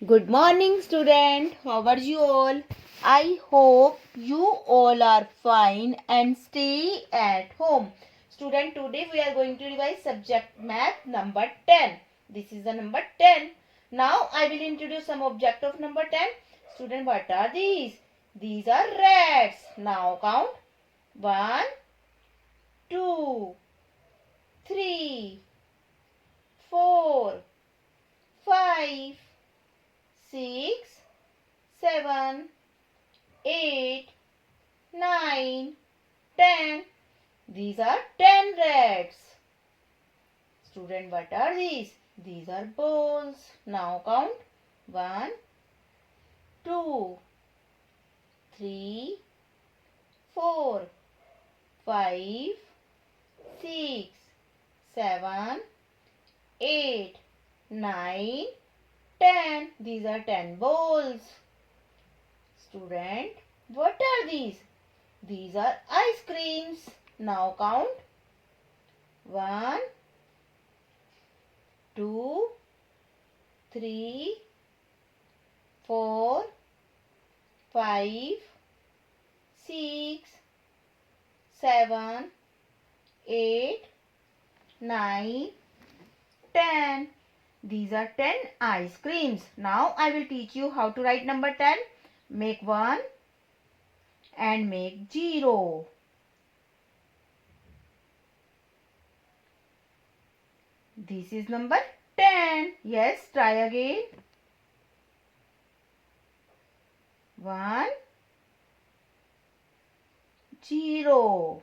Good morning, student. How are you all? I hope you all are fine and stay at home. Student, today we are going to revise subject math number 10. This is the number 10. Now I will introduce some object of number 10. Student, what are these? These are rats. Now count. 1, 2, 3, 4, 5, 6, 7, 8, 9, 10. These are 10 rats. Student, what are these? These are balls. Now count. 1, 2, 3, 4, 5, 6, 7, 8, 9, 10. These are 10 balls. Student, what are these? These are ice creams. Now count. 1, 2, 3, 4, 5, 6, 7, 8, 9, 10. These are 10 ice creams. Now I will teach you how to write number 10. Make 1 and make 0. This is number 10. Yes, try again. 1, 0.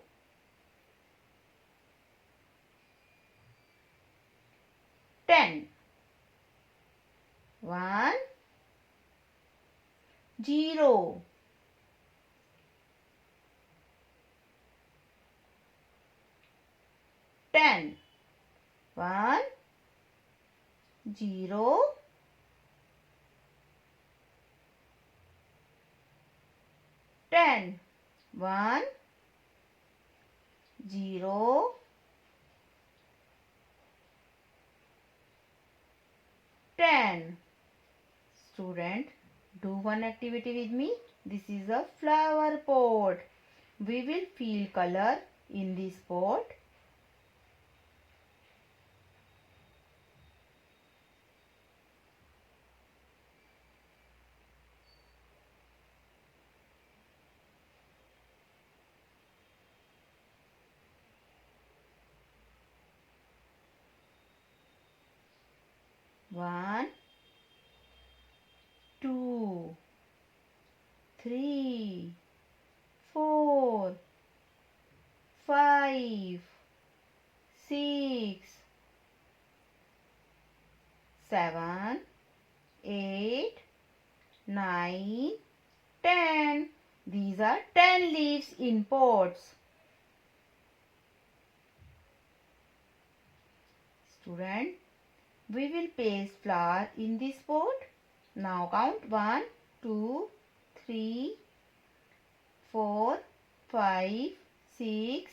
10. 1, 0. 10. 1, 0. 10. 1, 0. 10. Student, do one activity with me. This is a flower pot. We will fill color in this pot. One, 2, 3, 4, 5, 6, 7, 8, 9, 10. These are 10 leaves in pots. Student, we will paste flower in this pot. Now count 1, 2, 3, 4, 5, 6,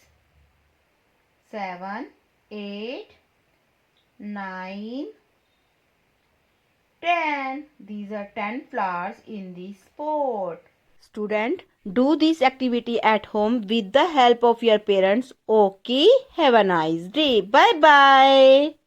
7, 8, 9, 10. These are 10 flowers in this pot. Student, do this activity at home with the help of your parents. Okay, have a nice day. Bye bye.